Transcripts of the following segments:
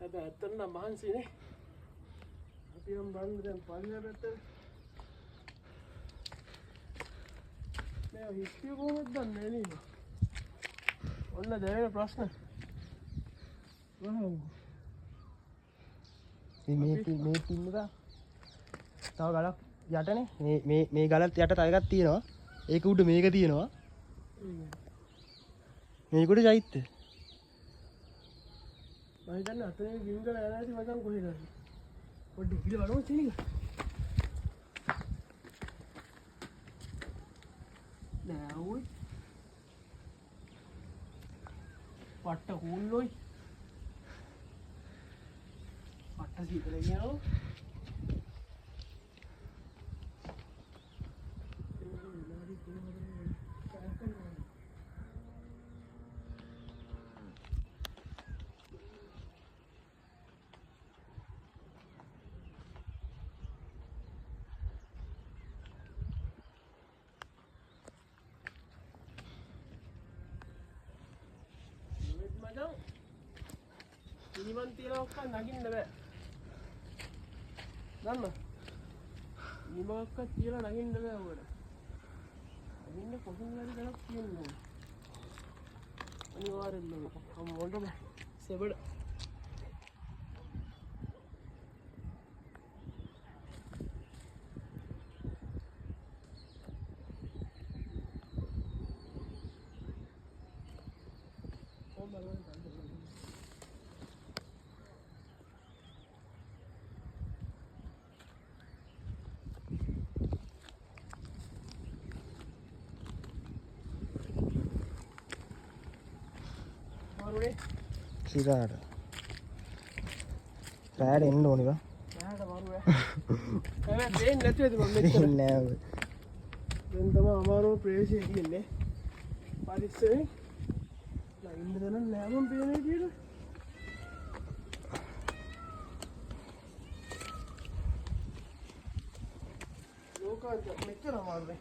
හැබැයි ඇත්තට නම් මහන්සිනේ. අපි නම් බලන්න දැන් පල්ලෙහා පැත්තට. මේ හිස්සිය කොහොමද දන්නේ නේද? ඔන්න දැනෙන ප්‍රශ්න. වහමු. මේ පින්නක තව ගලක් යටනේ මේ ගලත් යට තව එකක් තියෙනවා. ඒක උඩ මේක තියෙනවා. මේකට චෛත්‍ය. මම හිතන්නේ අතේ ගින්දර යන ඇති මචං කොහෙද? පොඩ්ඩක් ඉල බලමු චීනික. නෑ උයි. පට්ට හුල්ලොයි. පට්ට සීතල යනවා. නිවන් තියලා ඔක්ක නගින්න බෑ. දන්න? නිමක්ක තියලා නගින්න බෑ උඩ. නගින්න කොහොම හරි ගලක් තියෙන්න ඕන. අනිවාර්යෙන්ම මොකක්ද සෙබඩ. සිරාට රෑට එන්න ඕනේ බා. රෑට වරුවේ. ඒ දෙන්නේ නැතුවද මම මෙච්චර. නෑ ඔය. දැන් තමයි අමාරුව ප්‍රේෂය කියන්නේ. පරිස්සමෙන්. නයින්න දන නෑ මම පේන්නේ කියලා. ලෝකාන්ත මෙච්චර අමාරුනේ.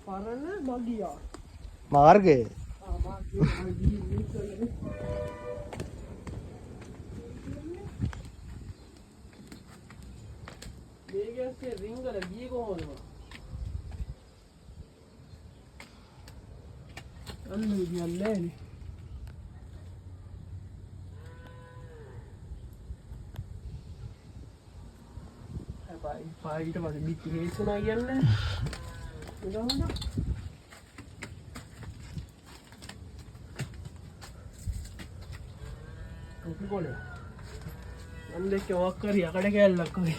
පරණ මගියා. මාර්ගය මේකේ රින්ගල ගියේ කොහොමද? අන්න කියන්නේ නේ. හැබැයි පායිට පස්සේ බිත්ති හේසුනා කියන්නේ. උදාහරණ टोपी बोले अंदर के वॉक कर यकड़े के लग गए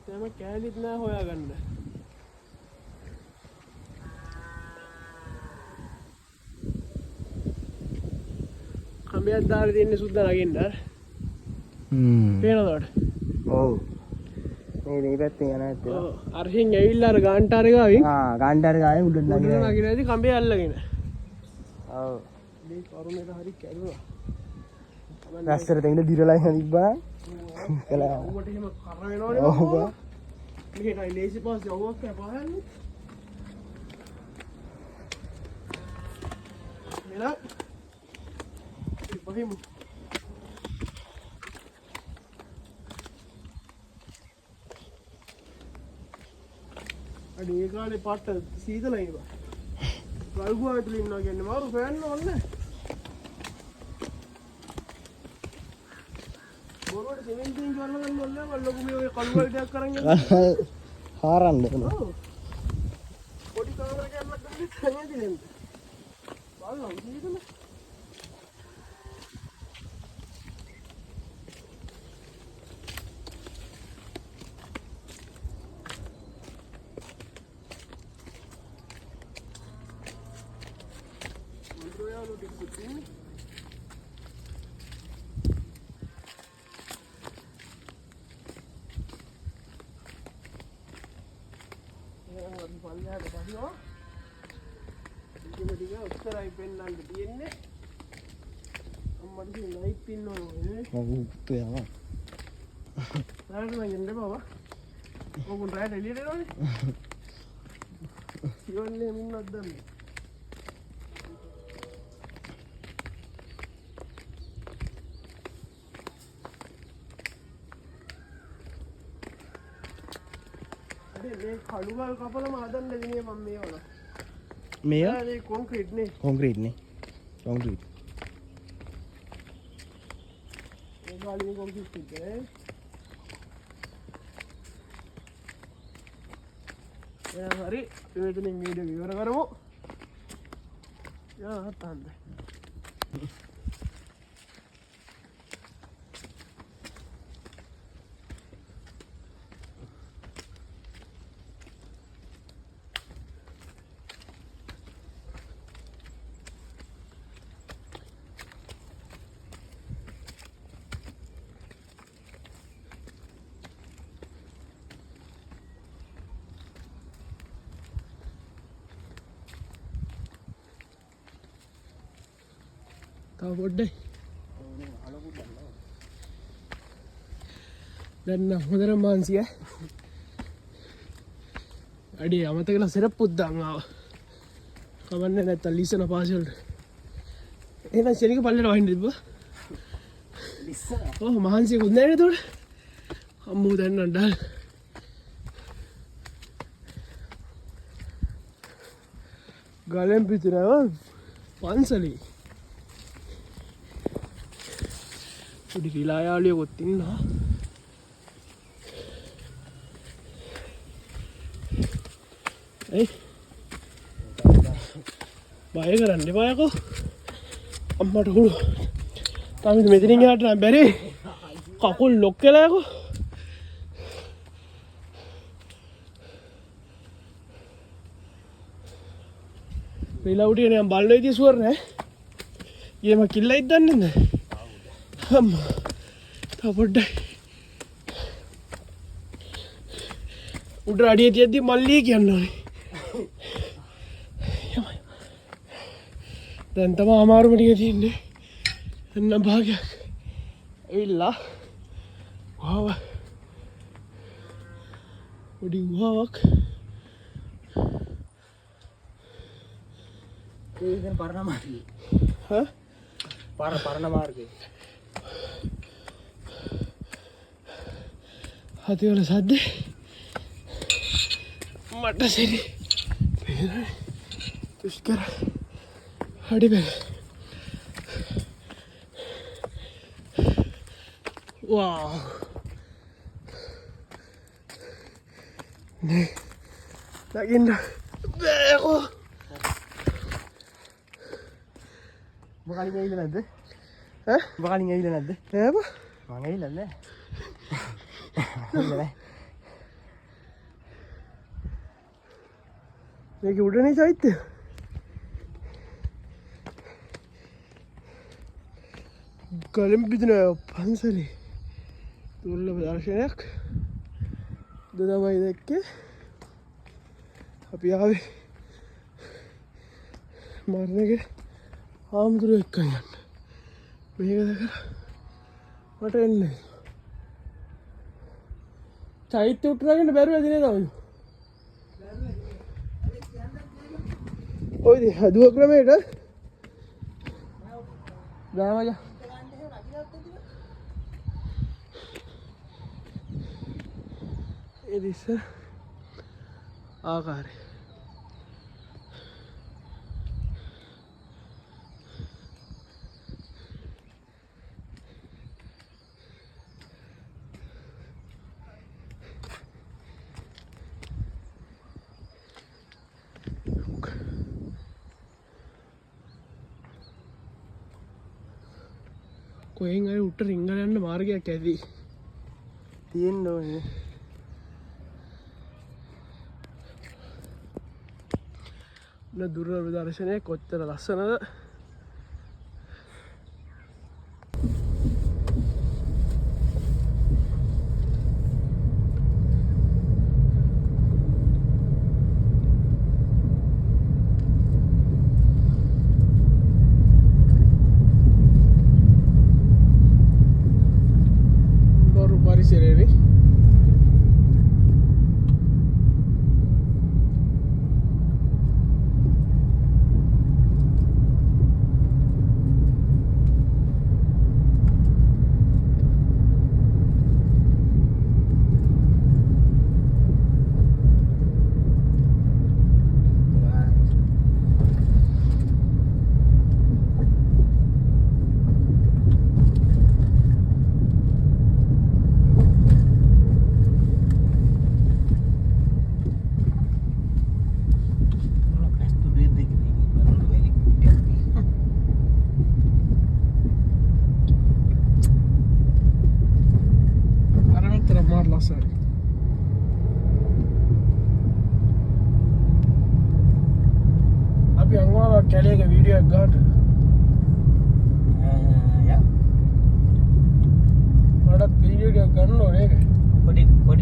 तेम कॅलित नाही होया गंड खंब्यात दार देणे सुद्धा लागेल ना पेनोड ඔව් මේ පැත්තේ යන ඇත්ත අරහින් ඇවිල්ලා අර ගාන්ටාරේ ගාවින් ගාන්ටාරේ ගාවින් උඩ නගිනදී කම්බේ අල්ලගෙන ඔව් මේ කරුණේට හරි කැඩුවා රැස්සට දෙන්න දිරලා යන තිබ්බා කලා උඹට එහෙම කර වෙනවනේ ඔව් මේකයි ලේසි පස්සේ ඔව්වක් කැපහන්නේ මෙලා බහිමු අඩේ ඒ කාලේ පට්ට සීතලයි බා ගල්ගුවා ඇතුළේ ඉන්නවා කියන්නේ මාරු ෆෑන් ඕනේ බොරුවට සෙමෙන්තින් ගන්න ගන්න ඕනේ වල්ලොකු මේ ඔය කළු වලටයක් කරන් යනවා හාරන්න ඔව් පොඩි කාමරයක් යන්නත් දෙන්නේ තනියද නේද බලන්න සීතල පල්ලෙහාට බහිනවා. ටික උත්තරයි පෙන්නන්න තියෙන්නේ. අම්මට ලයිට් පින්න ඕනේ. ඔව් උත්තු යනවා. රාට නම් යන්න බබා. ඕගොල්ලෝ රාට එළියට එනවනේ. සියොන්නේ මුන්නක් දැම්මේ. මේ කළුගල් කපලම හදන්න දෙන්නේ මම මේවල. මේ මේ කොන්ක්‍රීට් නේ. කොන්ක්‍රීට් නේ. කොන්ක්‍රීට්. ඒ ගාලින් කොන්ක්‍රීට් එකේ. හරි අපි මෙතනින් වීඩියෝ ඉවර කරමු. යා හතන්ද. තව පොඩ්ඩයි. දැන් නම් හොඳට මාන්සිය. අඩේ අමතක කරලා සෙරප්පුත් දාන් ආවා. කවන්නේ නැත්තම් ලිස්සන පාසෙල්ට. එහෙනම් ශනික පල්ලෙට වහින්න තිබ්බා. ලිස්සන. ඔව් මහන්සියකුත් නැහැ නේද උඩ. අම්මෝ දැන් නම් ඩාල්. ගලෙන් පිටරව පන්සලේ. පොඩි රිලා යාළුවෙකුත් ඉන්නවා. ඒ බය කරන්න එපා යකෝ. අම්මට හුරු. තාම මෙතනින් එහාට නම් බැරි. කකුල් ලොක් වෙලා යකෝ. රිලා උඩේ නම් බල්ලෝ ඉතින් සුවර් නෑ. ඊයම කිල්ලයිද දන්නේ නැහැ. අම්මා තව පොඩ්ඩයි. උඩ අඩිය තියද්දි මල්ලී කියන්න ඕනේ. දැන් තමයි අමාරුම ටික තියෙන්නේ. එන්න භාගයක්. ඇවිල්ලා. වහව. පොඩි වහවක්. ඒක පරණ මාර්ගය. හා? පරණ මාර්ගය. හතිවල සද්දේ මට සිරි දුෂ්කර හඩි බැල වාව් නේ ලගින්න බෑකෝ මොකලින් ඇවිල්ලා නැද්ද? ඈ මොකලින් ඇවිල්ලා නැද්ද? නෑ බා මං ඇවිල්ලා නැහැ. මේක උඩනේ චෛත්‍ය. ගලෙන් පිටින පන්සලේ දුර්ලභ දර්ශනයක් තමයි දැක්කේ. අපි ආවේ මරණගේ ආම්දුර එක්ක යන්න. මේක දැකලා මට එන්නේ. චෛත්‍ය උටරගෙන බැරුව ඇති නේද ඔය? ඔය හදුව ක්‍රමයට බෑ මචං. ඒ දිස්ස ආකාරය. කොහෙන් හරි උඩට රිංගල යන්න මාර්ගයක් ඇති තියෙන්න ඕනේ. දුර්ලභ දර්ශනය කොච්චර ලස්සනද. කැලේක වීඩියෝ එකක් ගන්න. මටත් වීඩියෝ එකක් ගන්න ඕනේ ඒක.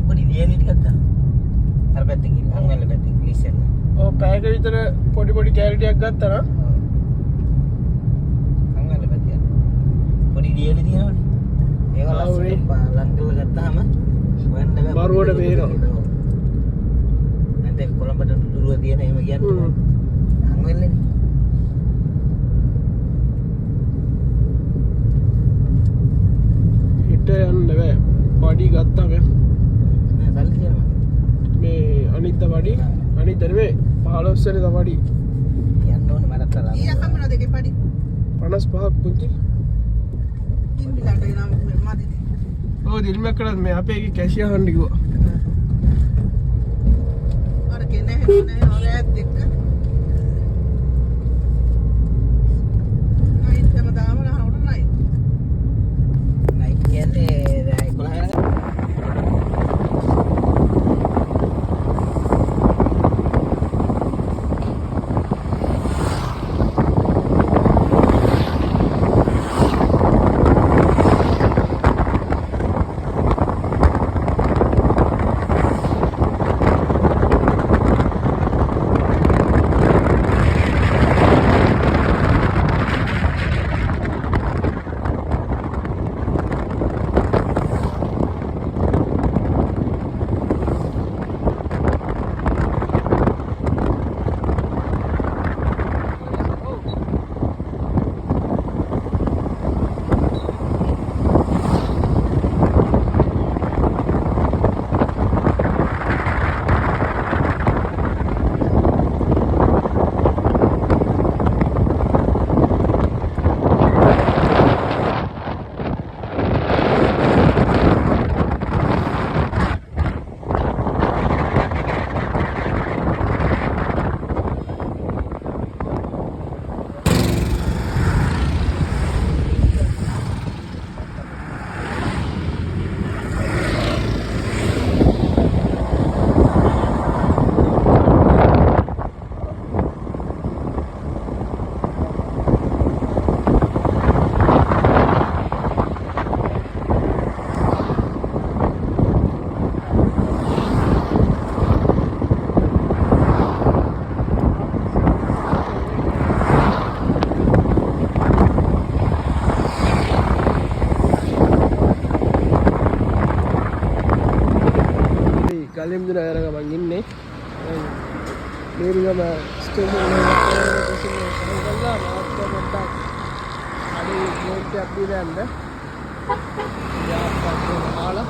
පොඩි දියලි ටිකක් ගන්න. අර පැත්තකින් අංගල පැත්තකින් ප්ලීස් එන්න. ඔව් පැයක විතර පොඩි කැලේ ටිකක් ගත්තා නම් අංගල පැත්තේ පොඩි දියලි තියෙනවනේ. ඒවා ලස්සනට ලං කරලා ගත්තාම හොයන්න බෑ. බරුවට පේනවා. දැන් කොළඹට දුරුව තියෙන එහෙම කියන්නේ අංගලනේ. හිට යන්න බෑ. පඩි ගත්තා මේ. නෑ සල්ලි තියෙනවා. මේ අනිත් පඩි අනිත් නෙමෙයි 15 වෙනි පඩි. යන්න ඕනේ මටත් තරහ. ඊය කම්මන දෙකේ පඩි 55ක් පුංචි. ඉන්දිලාට එනම් මදිද. ඔව් දිල්මක්කලත් මේ අපේ කැෂියා හන්ඩි කිව්වා. අර කෙනේ නේ ඔරයත් එක්ක. නයිට් තම දාම ගන්නකොට නයිට්. නයිට් කියන්නේ 11 වෙනකම්. කලින්දන අරග මං ඉන්නේ මේරිගම ස්ටේෂන් එකට කරලා මාත් පොඩ්ඩක් අඩේ ගේට් එකක් දීලා යන්න යාපත් වහලා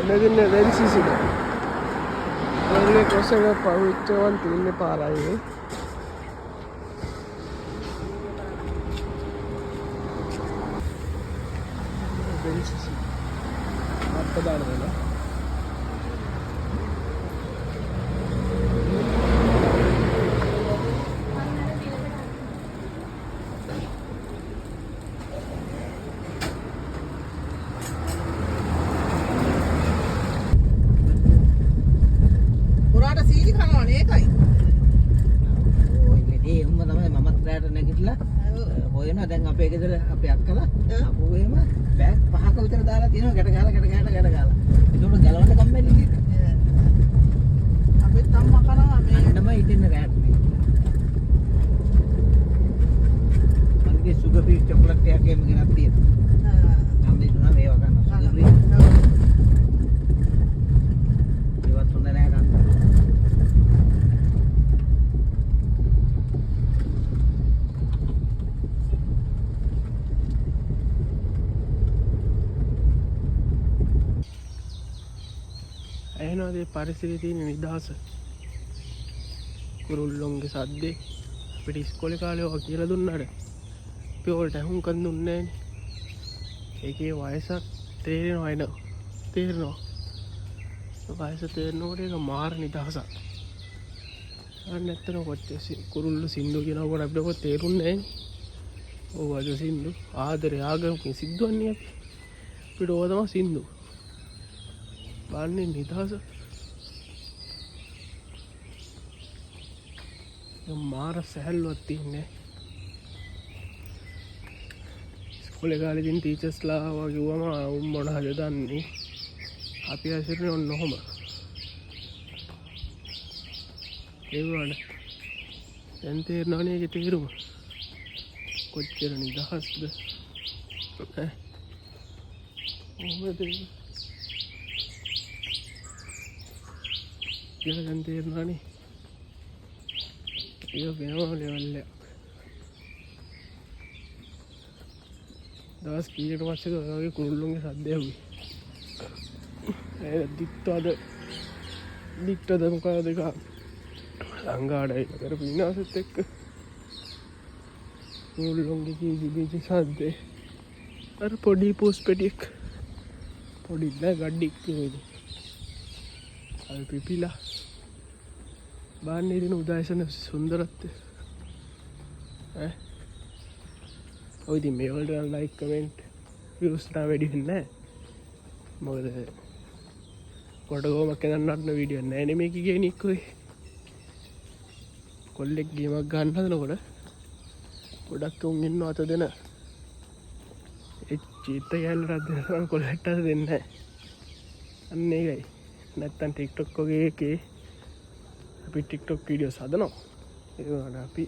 මෙදින රෙන්සිසිද රේල්වේ ක්‍රොස් එක පහුච්චවන් තින්නේ පාරයි රෙන්සිසි අපදාන වෙලා දැන් අපේ ගෙදර අපේ අක්කලා අපෝ එහෙම බෑග් පහක විතර දාලා තියෙනවා ගැට ගහලා ඒකට ගලවන්න කම්මැලි නේද අපේ තම්මා කරනවා මේ අන්නම ඉතින් රෑට් මේ මන්ගේ සුගර් ෆ්‍රී චොකලට් එකක් එහෙම ගෙනත් තියෙනවා නම් දෙන්නා මේවා ගන්න සුගර් ෆ්‍රී ඒවත් හොඳ නෑ ගන්න ඇහෙනවද පරිසරයේ තියෙන නිදහස කුරුල්ලොන්ගේ සද්දේ අපිට ඉස්කෝලේ කාලේ ඔය කියලා දුන්නාට අපි වලට අහුම්කන් දුන්නේ නැහැ ඒකේ වයසක් තේරෙනවා එන තේරෙනවා වයස තේරෙනකොට ඒක මාර නිදහසක් අන්න ඇත්තටම කොච්චර කුරුල්ල සින්දු කියනකොට අපිට ඔක තේරුන්නේ නැහැ ඔව් අද සින්දු ආදරේ ආගමකින් සිද්දවන්නේ අපි අපිට ඕක තමයි සින්දු බලන්නේ නිදහස මාර සැහැල්ලුවක් තියන්නේ ස්කෝලේ කාලෙදින් ටීචර්ස්ලා කිව්වම උන් මොන හද දන්නේ අපි ඇසිරෙන්නේ ඔන්න ඔහොම ඒ වුණාට දැන් තේරෙනවනේ ඒකේ තේරුම කොච්චර නිදහස්ද ඈ ඔහොමද කියලා දැන් තේරෙනවනේ ඒක වෙනම ලෙවල් එකක් දවස් කීයකට පස්සේ ඔයගේ කුරුල්ලුන්ගේ සද්ද ඇහුවේ ඒ දික්ටද මොකද දෙක ලංගාඩයි කරපු විනාසෙත් එක්ක කුරුල්ලුන්ගේ කීජි සද්දේ අර පොඩි පෝස් පෙටියක් පොඩි නෑ ගඩික් නෙවෙයි අර පිපිලා බාන්නේ දින උදෑසන සුන්දරත්වය ඈ ඔය ඉතින් මේ වලට ලයික් කමෙන්ට් views තා වැඩි වෙන්නේ නැහැ මොකද කොටගොමක් කරන්නත් වීඩියෝ නැහැ නේ මේක ගේන ඉක්කෝයි කොල්ලෙක් ගේමක් ගන්න හදනකොට ගොඩක් උන් ඉන්නව අත දෙන ඒ චීත ගැල්ලට දෙනවා කොල්ලෙක්ට දෙන්නේ නැහැ අන්න ඒකයි නැත්තම් TikTok වගේ එකේ අපි TikTok වීඩියෝස් හදනවා ඒ වුණාට අපි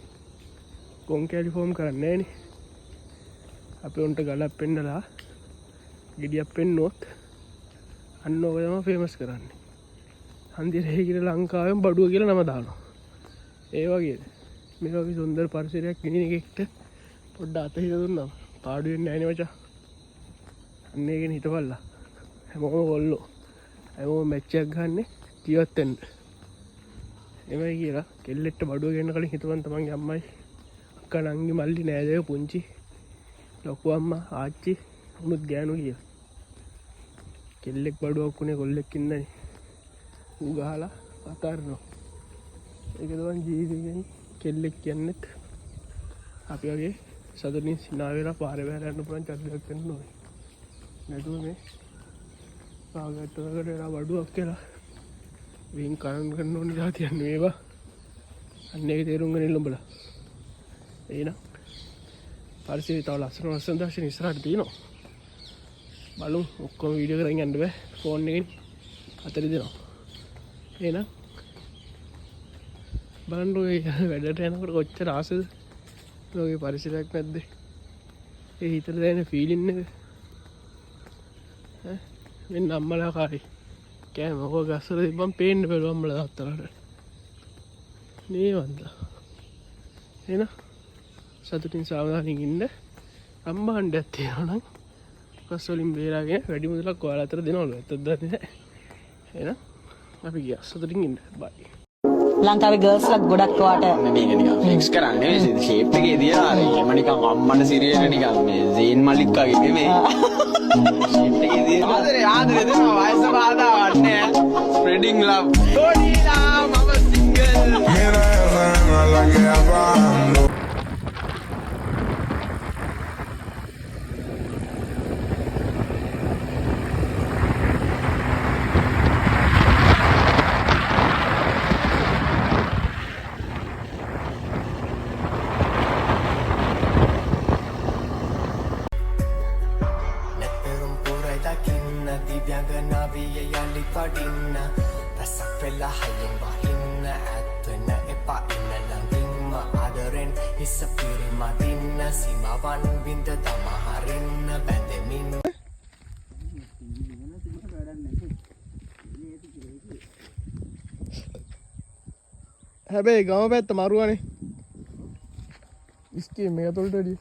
ගොන් කැලි ෆෝම් කරන්නේ නැහනේ අපි උන්ට ගලක් පෙන්නලා ගෙඩියක් පෙන්නුවොත් අන්න ඔය තමයි ෆේමස් කරන්නේ හන්දිරේ කියන ලංකාවෙන් බඩුව කියලා නම දානවා ඒ වගේද මේ වගේ සුන්දර පරිසරයක් ඉන්න එකෙක්ට පොඩ්ඩක් අතහිර දුන්නා පාඩු වෙන්නේ නැහැ නේ මචං අන්න ඒකනේ හිතපල්ලා හැමෝම ගොල්ලෝ හැමෝම මැච් එකක් ගන්න ජීවත් වෙන්න එමයි කියලා කෙල්ලෙක්ට බඩුව ගන්න කලින් හිතවන් තමන්ගේ අම්මයි අක්කා නංගි මල්ලි නෑදෑයෝ පුංචි ලොකු අම්මා ආච්චි උනුත් ගෑනු කියලා කෙල්ලෙක් බඩුවක් උනේ කොල්ලෙක් ඉන්නනේ ඌ ගහලා අතාරිනවා ඒක තමයි ජීවිතේ කියන්නේ කෙල්ලෙක් කියන්නේත් අපි වගේ සතුටින් සිනා වෙලා පාරේ වැර යන්න පුළුවන් චරිතයක් වෙන්න ඕනේ නැතුව මේ පාගට්ටකට එලා බඩුවක් කියලා වින් කන කරන්න ඕනේ જાතියක් නෙවෙයි අන්න ඒක තේරුම් ගන්න උඹලා එහෙනම් පරිසරය තව ලස්සන දර්ශන ඉස්සරහට තියෙනවා බලමු ඔක්කොම වීඩියෝ කරගෙන යන්න බෑ ෆෝන් එකෙන් අතරේ දෙනවා එහෙනම් බලන්න ඔය වැඩට යනකොට කොච්චර ආසද ඔයගේ පරිසරයක් නැද්ද ඒ හිතට දැනෙන ෆීලින් එක ඈ මෙන්න අම්මලා කාරේ කෑම ඔය ගස්සල තිබ්බම් පේන්න බැලුවා අම්මලා තාත්තලාට නේ වන්දා එහෙනම් සතුටින් සාවධානයෙන් ඉන්න අම්මා හන්ඩයක් තියෙනවා නම් කස් වලින් බේරාගෙන වැඩි මුදලක් ඔයාලා අතර දෙනවලු ඇත්තද දන්නේ නැහැ එහෙනම් අපි ගියා සතුටින් ඉන්න බයි ලංකාවේ ගර්ල්ස් ලක් ගොඩක් වාට මේක නිකන් ෆික්ස් කරන්නේ නෙවෙයි ෂේප් එකේ තියලා අර එහෙම නිකන් අම්මන සිරියට නිකන් මේ සීන් මල්ලික්කාගේ නෙමෙයි ෂේප් එකේ තියලා ආදරේ දෙනවා වයස බාධාවක් නැහැ ස්ප්‍රෙඩිං ලව් ගෝඩිලා මම සිංගල් හැබැයි ගම පැත්ත මරුවනේ ඉස්කේ මේක තොල්ට වැඩිය